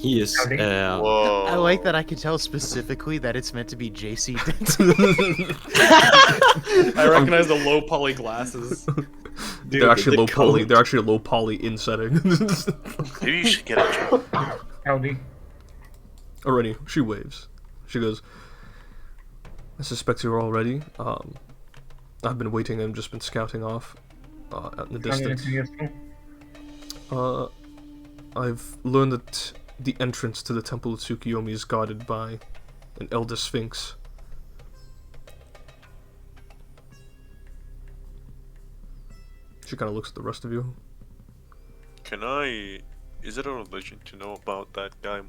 He is. Whoa. I like that I can tell specifically that it's meant to be JC Denton. I recognize the low poly glasses. Dude, they're actually the low poly. coat. They're actually low poly in setting. Maybe you should get a job. Howdy. Already, she waves. She goes, I suspect you're all ready. I've been waiting and just been scouting off in the distance. I've learned that the entrance to the Temple of Tsukiyomi is guarded by an elder sphinx. She kind of looks at the rest of you. Can I... Is it a religion to know about that guy,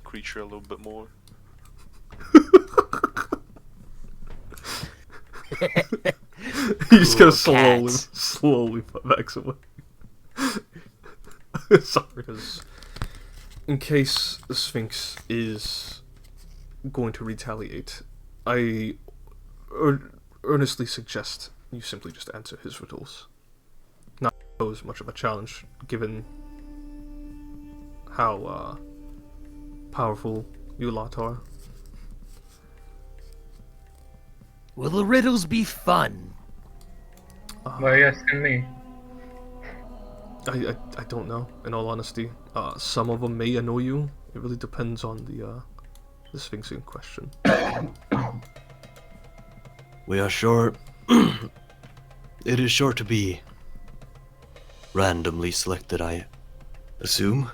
creature a little bit more? He's gonna Cool slowly backs away. Sorry, in case the Sphinx is going to retaliate, I earnestly suggest you simply just answer his riddles. Not pose much of a challenge, given how powerful you lot are. Will the riddles be fun? Why are you asking me? I don't know, in all honesty. Some of them may annoy you. It really depends on the Sphinx in question. We are sure. It is sure to be randomly selected, I assume.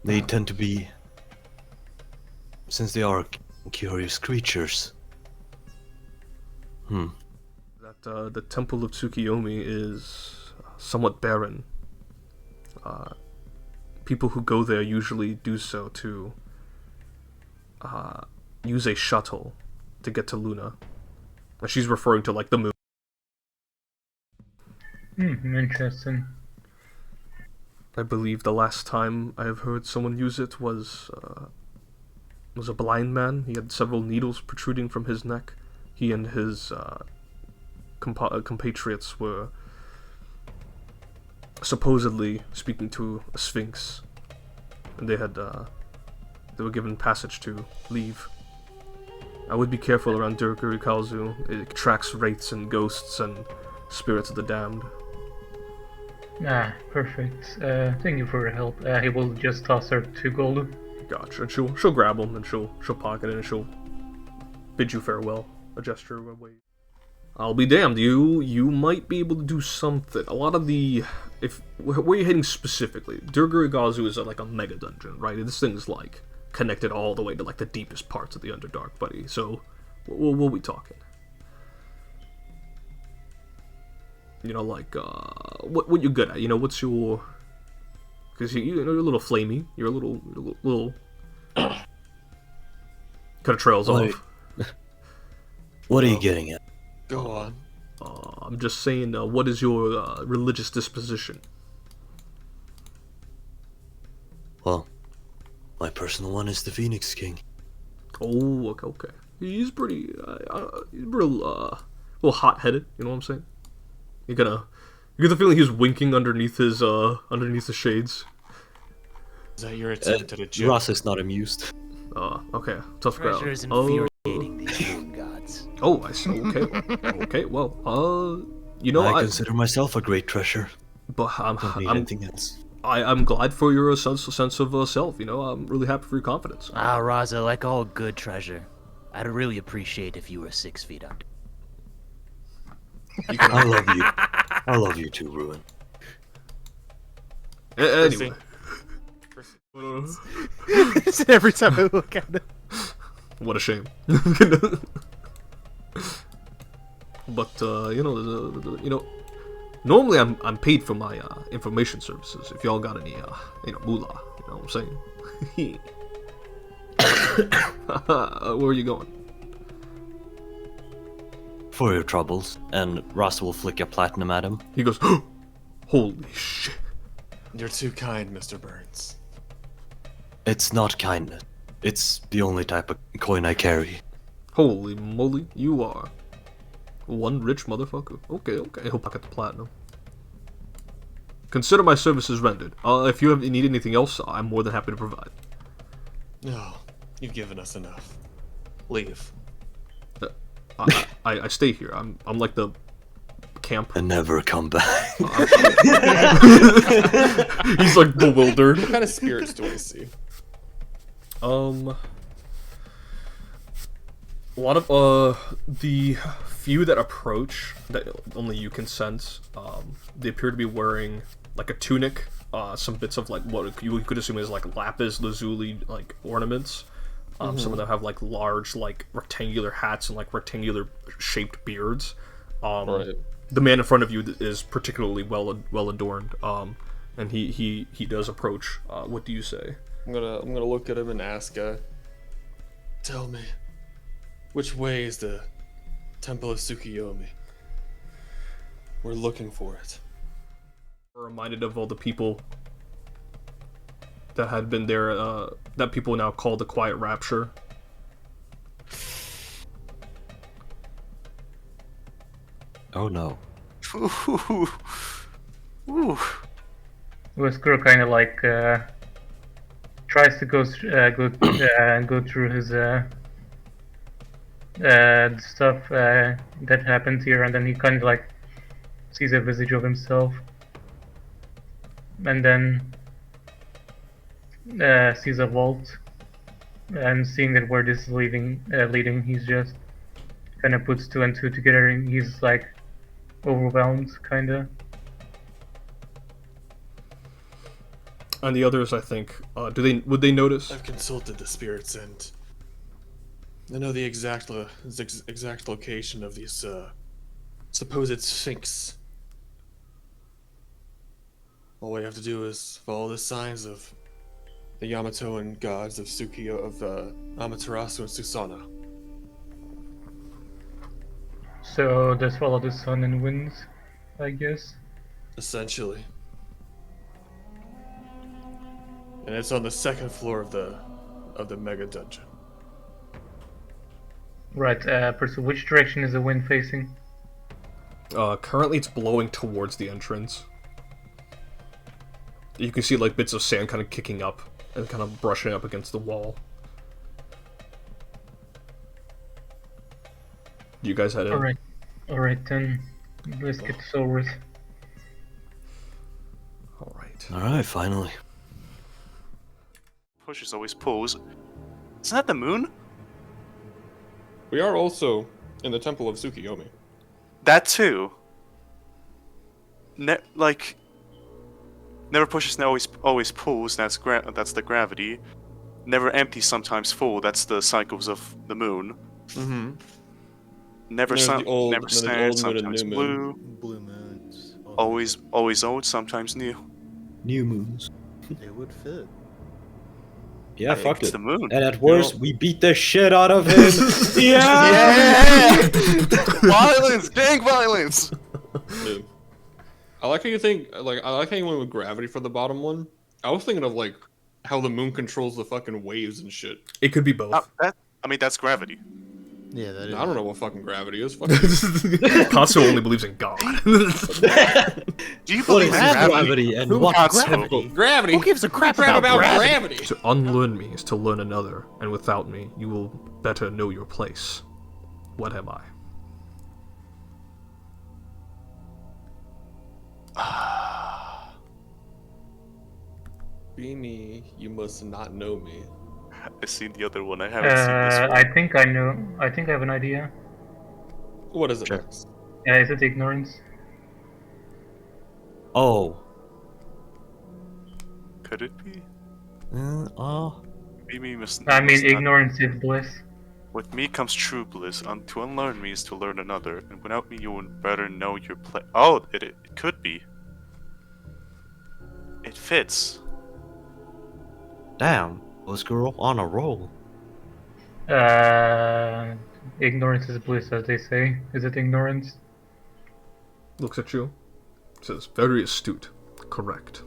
They tend to be, since they are curious creatures. That the Temple of Tsukiyomi is somewhat barren. People who go there usually do so to use a shuttle to get to Luna. And she's referring to like the moon. Interesting. I believe the last time I have heard someone use it was a blind man. He had several needles protruding from his neck. He and his compatriots were supposedly speaking to a sphinx, and they were given passage to leave. I would be careful around Dur-Kurigalzu. It attracts wraiths and ghosts and spirits of the damned. Ah, perfect. Thank you for your help. He will just toss her to Golu. Gotcha. And she'll grab him and she'll pocket it and she'll bid you farewell. A gesture away. I'll be damned. You might be able to do something. A lot of the where you're heading specifically, Dur-Kurigalzu is like a mega dungeon, right? This thing's like connected all the way to like the deepest parts of the Underdark, buddy. So we'll be talking. You know, like what you're good at. You know, what's your? Because you know you're a little flamey. You're a little kind of trails off. What are you getting at? Go on. I'm just saying, what is your religious disposition? Well, my personal one is the Phoenix King. Oh, okay. He's pretty, he's real, little hot-headed. You know what I'm saying? You get the feeling he's winking underneath his shades. Is that your attempt at a joke? Ross is not amused. Okay, tough crowd. Treasure is infuriating these moon gods. Oh, I see. Okay, okay. Well, you know, I consider myself a great treasure. But Don't need anything else. I'm glad for your sense of self. You know, I'm really happy for your confidence. Ah, Raza, like all good treasure, I'd really appreciate if you were 6 feet under. I love you. I love you too, Ruin. Anyway. Every time I look at him. What a shame. But you know, normally I'm paid for my information services. If y'all got any moolah, you know what I'm saying? Where are you going? For your troubles, and Ross will flick a platinum at him. He goes, holy shit. You're too kind, Mr. Burns. It's not kindness. It's the only type of coin I carry. Holy moly, you are one rich motherfucker. Okay, he'll pocket the platinum. Consider my services rendered. If you need anything else, I'm more than happy to provide. No, you've given us enough. Leave. I stay here. I'm like the camp. And never come back. He's like bewildered. What kind of spirits do I see? A lot of the few that approach that only you can sense, they appear to be wearing like a tunic, some bits of like what you could assume is like lapis lazuli like ornaments. Some of them have like large like rectangular hats and like rectangular shaped beards. Right. The man in front of you is particularly well adorned, and he does approach. What do you say? I'm gonna look at him and ask, tell me, which way is the Temple of Tsukiyomi? We're looking for it. We're reminded of all the people that had been there, that people now call the Quiet Rapture. Oh no. Ooh. Wesker kind of like tries to go through his stuff that happened here, and then he kind of like sees a visage of himself, and then sees a vault, and seeing that where this is leading, he's just kind of puts two and two together, and he's like overwhelmed, kind of. And the others, I think, would they notice? I've consulted the spirits and I know the exact location of these supposed sphinx. All we have to do is follow the signs of the Yamatoan gods of Amaterasu and Susanoo. So just follow the sun and winds, I guess. Essentially. And it's on the second floor of the mega dungeon. Right, Percy, which direction is the wind facing? Currently it's blowing towards the entrance. You can see like bits of sand kind of kicking up and kind of brushing up against the wall. You guys head in? Alright then. Let's get this over with. Alright. Alright, finally. Pushes always pulls. Isn't that the moon? We are also in the Temple of Tsukiyomi. That too. Never pushes, always pulls. That's the gravity. Never empty, sometimes full. That's the cycles of the moon. Mm-hmm. Never never stands. Sometimes blue. Blue moons. Always old. Sometimes new. New moons. It would fit. Yeah, fuck It's it. the moon. And at worst, we beat the shit out of him. Yeah! Violence! Dang violence! Dude. I like how you think, I like how you went with gravity for the bottom one. I was thinking of, like, how the moon controls the fucking waves and shit. It could be both. That's gravity. Yeah, that is. I don't know what fucking gravity is. Fuck Katsu only believes in God. Do you What believe is in gravity? gravity and Who what wants gravity? Gravity! Who gives a crap Crap about gravity? To unlearn me is to learn another, and without me, you will better know your place. What am I? Beanie, you must not know me. I've seen the other one. I haven't seen this one. I think I know. I think I have an idea. What is it? Sure. Next? Is it ignorance? Oh. Could it be? Mimi must. I mean, must not- ignorance is bliss. With me comes true bliss. To unlearn me is to learn another, and without me you would better know your place. Oh, it could be. It fits. Damn. Was girl on a roll. Ignorance is bliss, as they say. Is it ignorance? Looks at you. Says, very astute. Correct.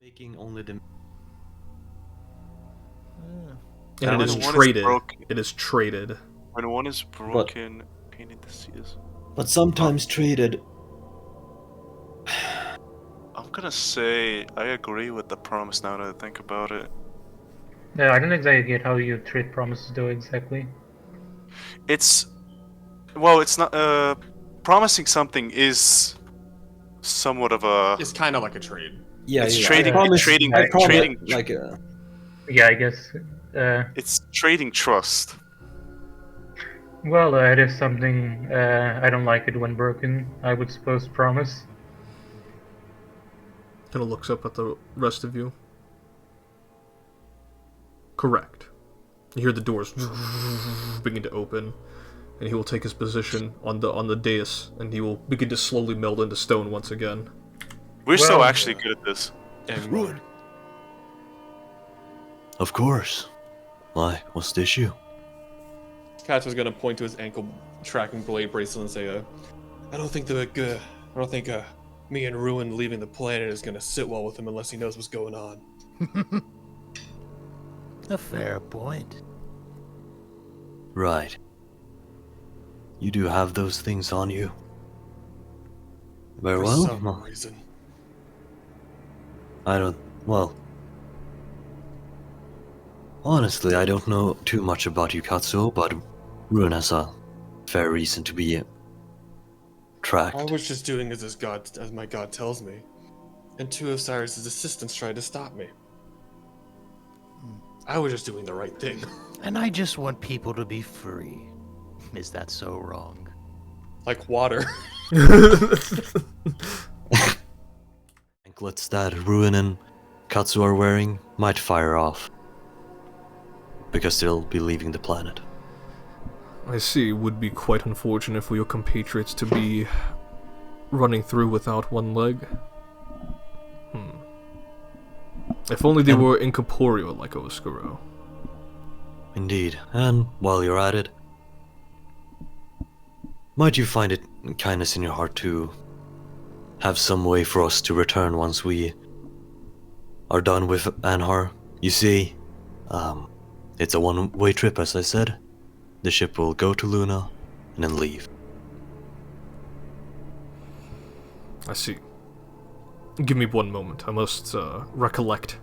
Making only the And it is When one is traded. broken- It is traded. When one is broken, painted the seas. but sometimes traded gonna say I agree with the promise now that I think about it. No, I don't exactly get how you treat promises though exactly. It's well, it's not. Promising something is somewhat of a. It's kind of like a trade. Yeah, It's yeah. trading- I promise, trading- I promise, trading- like Yeah, I guess. It's trading trust. Well, it is something I don't like it when broken. I would suppose promise. Kind of looks up at the rest of you. Correct. You hear the doors begin to open, and he will take his position on the dais, and he will begin to slowly meld into stone once again. We're so Well, actually good at this. And Ruin. Of course. Why? What's the issue? Katz was gonna point to his ankle tracking blade bracelet and say, I don't think me and Ruin leaving the planet is gonna sit well with him unless he knows what's going on. A fair point. Right. You do have those things on you. Very For well. some Well, reason. Honestly, I don't know too much about you, Katsuo, but Ruin has a fair reason to be tracked. I was just doing as my god tells me. And two of Cyrus's assistants tried to stop me. I was just doing the right thing. And I just want people to be free. Is that so wrong? Like water. Anklets that Ruin and Katsuo are wearing might fire off. Because they'll be leaving the planet. I see. It would be quite unfortunate for your compatriots to be running through without one leg. If only they were incorporeal like Oskuro. Indeed, and while you're at it, might you find it kindness in your heart to have some way for us to return once we are done with Anhar? You see, it's a one-way trip, as I said. The ship will go to Luna and then leave. I see. Give me one moment. I must recollect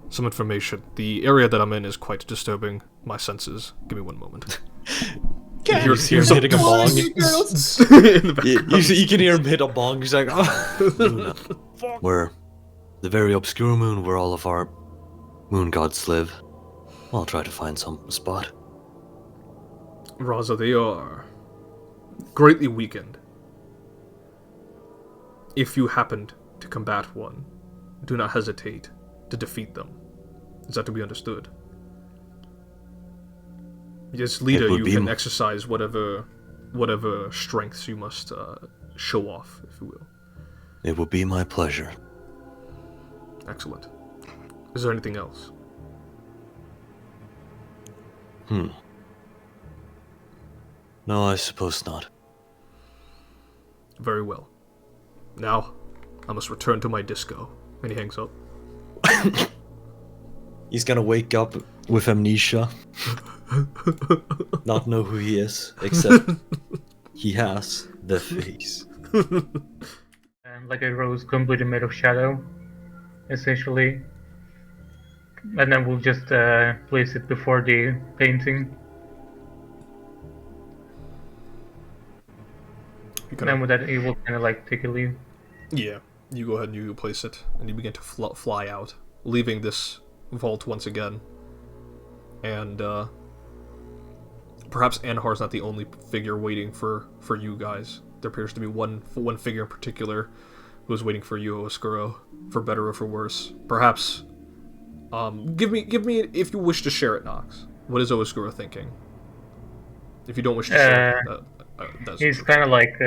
some information. The area that I'm in is quite disturbing my senses. Give me one moment. Here's hitting a bong. in the background. You can hear him hit a bong. He's like, oh. Luna. Where the very obscure moon where all of our moon gods live. I'll try to find some spot. Raza, they are greatly weakened. If you happened to combat one, do not hesitate to defeat them. Is that to be understood? As leader, you can exercise whatever strengths you must show off, if you will. It will be my pleasure. Excellent. Is there anything else? No, I suppose not. Very well. Now, I must return to my disco. And he hangs up. He's gonna wake up with amnesia. Not know who he is, except he has the face. And like a rose completely made of shadow, essentially. And then we'll just place it before the painting. And then with that, he will kind of like take a leave. Yeah, you go ahead and you place it, and you begin to fly out, leaving this vault once again. And perhaps Anhar's not the only figure waiting for you guys. There appears to be one figure in particular who is waiting for you, Oskuro, for better or for worse. Perhaps, give me if you wish to share it, Nox. What is Oskuro thinking? If you don't wish to share it, that's he's kind of like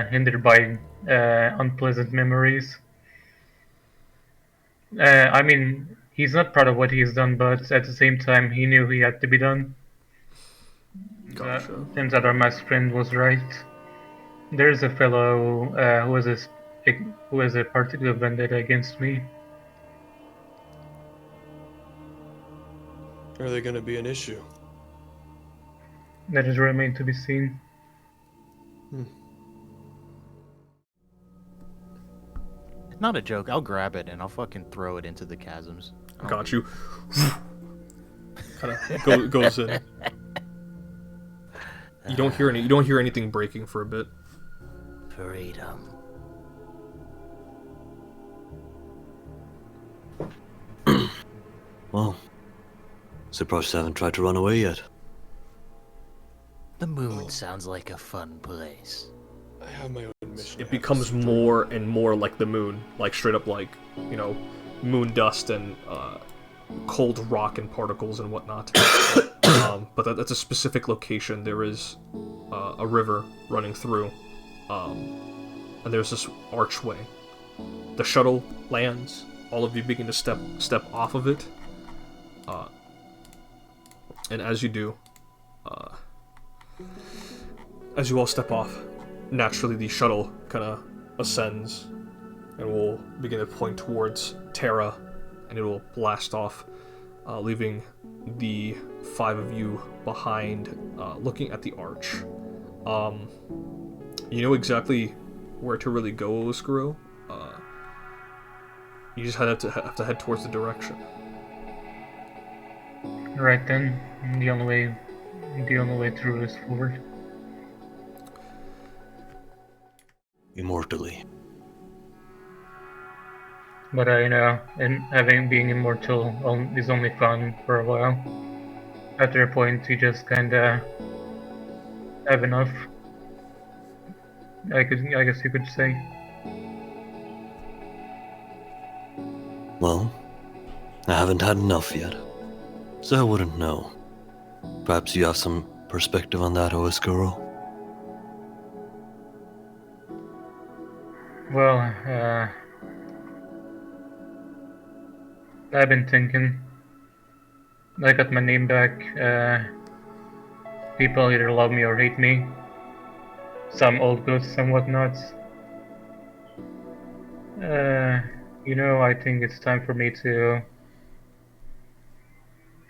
hindered by unpleasant memories. I mean, he's not proud of what he's done, but at the same time, he knew he had to be done. Gotcha. Turns out our master friend was right. There's a fellow who has a particular vendetta against me. Are they gonna be an issue? That is remain to be seen. Not a joke. I'll grab it and I'll fucking throw it into the chasms. Got you. Kind of goes in. You don't hear anything breaking for a bit. Freedom. Well, surprised I haven't tried to run away yet. The moon sounds like a fun place. I have my own mission. It becomes more and more like the moon, like straight up like, you know, moon dust and cold rock and particles and whatnot. But that's a specific location. There is a river running through, and there's this archway. The shuttle lands. All of you begin to step off of it, and as you do, as you all step off, naturally the shuttle kind of ascends and will begin to point towards Terra, and it will blast off, leaving the 5 of you behind, looking at the arch. You know exactly where to really go, Oskuro. You just have to head towards the direction. Right then, the only way through is forward. Immortally. But and being immortal is only fun for a while. After a point, you just kinda have enough. I guess you could say. Well, I haven't had enough yet, so I wouldn't know. Perhaps you have some perspective on that, Oskuro? Well, I've been thinking. I got my name back. People either love me or hate me. Some old goods, some whatnots. I think it's time for me to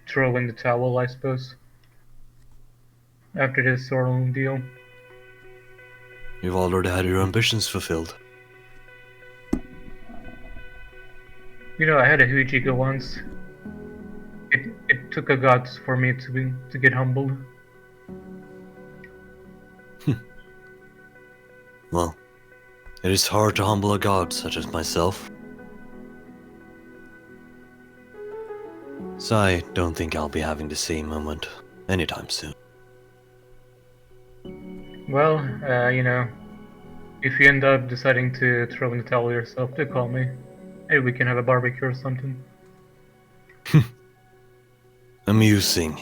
throw in the towel, I suppose. After this ordeal. You've already had your ambitions fulfilled. I had a huge ego once. It took a god for me to get humbled. Well, it is hard to humble a god such as myself. So I don't think I'll be having the same moment anytime soon. Well, if you end up deciding to throw in the towel yourself, do call me. Maybe we can have a barbecue or something. Amusing.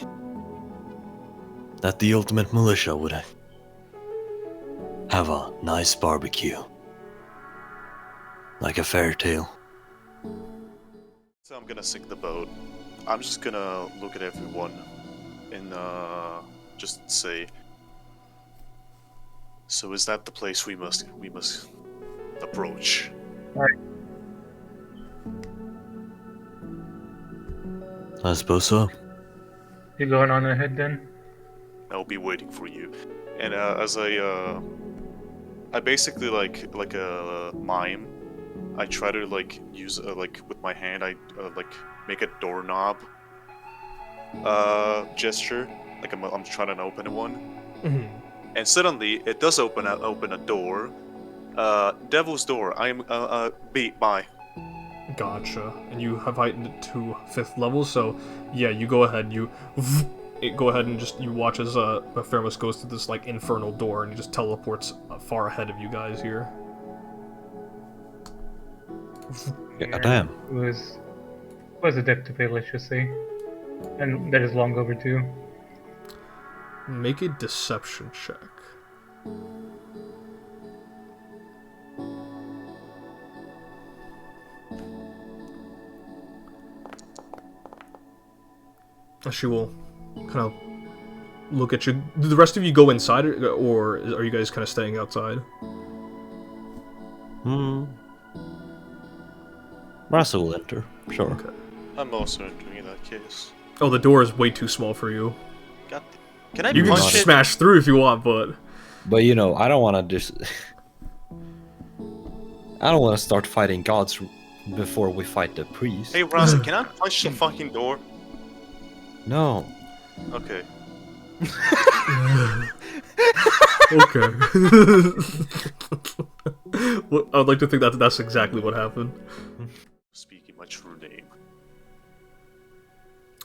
That the ultimate militia would have a nice barbecue. Like a fairy tale. So I'm gonna sink the boat. I'm just gonna look at everyone and just say, so is that the place we must approach? Alright. I suppose so. You going on ahead then? I'll be waiting for you. And as I basically like a mime. I try to use with my hand. I make a doorknob gesture, like I'm trying to open one. Mm-hmm. And suddenly it does open a door. Devil's door. I am bye. Gotcha. And you have heightened it to 5th level, so yeah, you go ahead. Go ahead and you watch as Mephermos goes to this infernal door, and he just teleports far ahead of you guys here. Yeah, damn. Was a debt to pay, let's just say, and that is long overdue. Make a deception check. She will kind of look at you. Do the rest of you go inside, or are you guys kind of staying outside? Rasa will enter, sure. Okay. I'm also entering in that case. Oh, the door is way too small for you. Can I You can punch it? smash through if you want, but... But I don't want to just... I don't want to start fighting gods before we fight the priest. Hey, Raza, can I punch the fucking door? No. Okay. Okay. Well, I'd like to think that that's exactly what happened. Speaking my true name.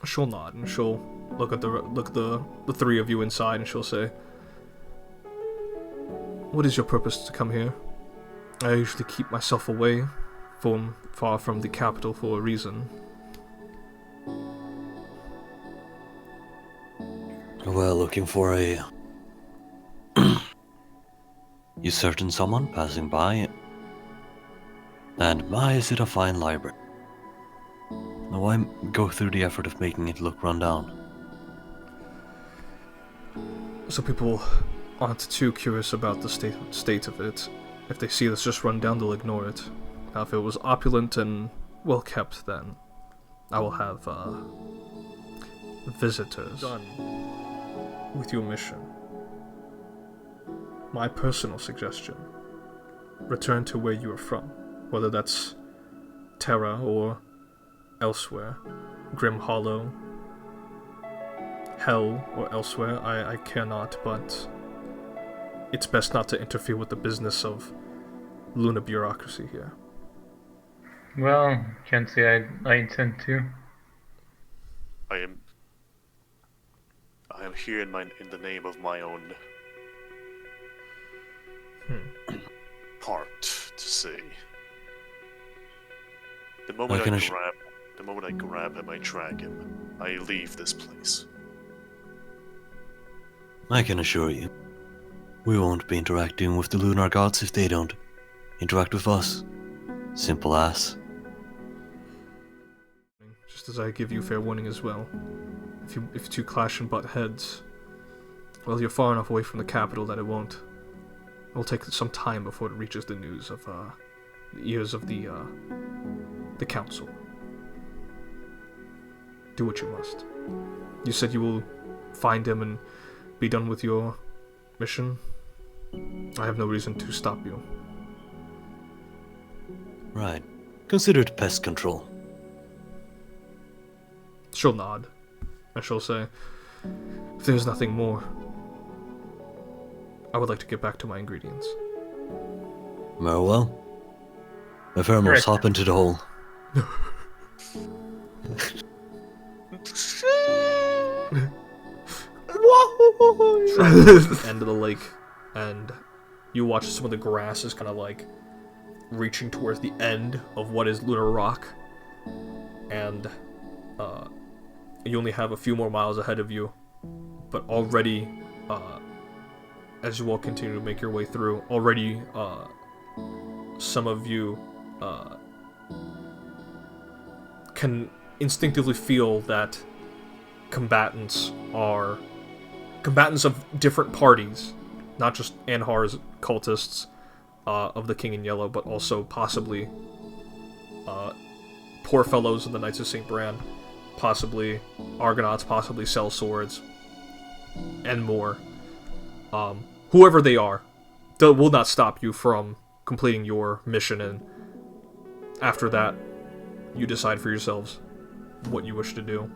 She'll nod and she'll look at the three of you inside and she'll say, "What is your purpose to come here? I usually keep myself away far from the capital for a reason." Well, looking for a... You certain someone passing by? And my, is it a fine library. Now why go through the effort of making it look run down? So people aren't too curious about the state of it. If they see it's just run down, they'll ignore it. Now, if it was opulent and well kept, then I will have visitors. Done with your mission. My personal suggestion: return to where you are from, whether that's Terra or elsewhere, Grim Hollow, Hell, or elsewhere. I care not, but it's best not to interfere with the business of Luna bureaucracy here. Well, can't say I intend to. I am here in the name of my own heart to say. The moment I grab him, I drag him. I leave this place. I can assure you, we won't be interacting with the lunar gods if they don't interact with us. Simple as. Just as I give you fair warning as well. If you two clash and butt heads, well, you're far enough away from the capital that it won't. It'll take some time before it reaches the news of the ears of the council. Do what you must. You said you will find him and be done with your mission. I have no reason to stop you. Right. Consider it pest control. She'll nod, and she'll say, "If there's nothing more, I would like to get back to my ingredients." Very well. Mephermos, Right. hop into the hole. End of the lake, and you watch some of the grass is kind of like reaching towards the end of what is Lunar Rock, and you only have a few more miles ahead of you, but already, as you all continue to make your way through, already some of you can instinctively feel that combatants of different parties, not just Anhar's cultists of the King in Yellow, but also possibly poor fellows of the Knights of St. Bran, possibly Argonauts, possibly Cell Swords, and more. Whoever they are, they will not stop you from completing your mission, and after that, you decide for yourselves what you wish to do.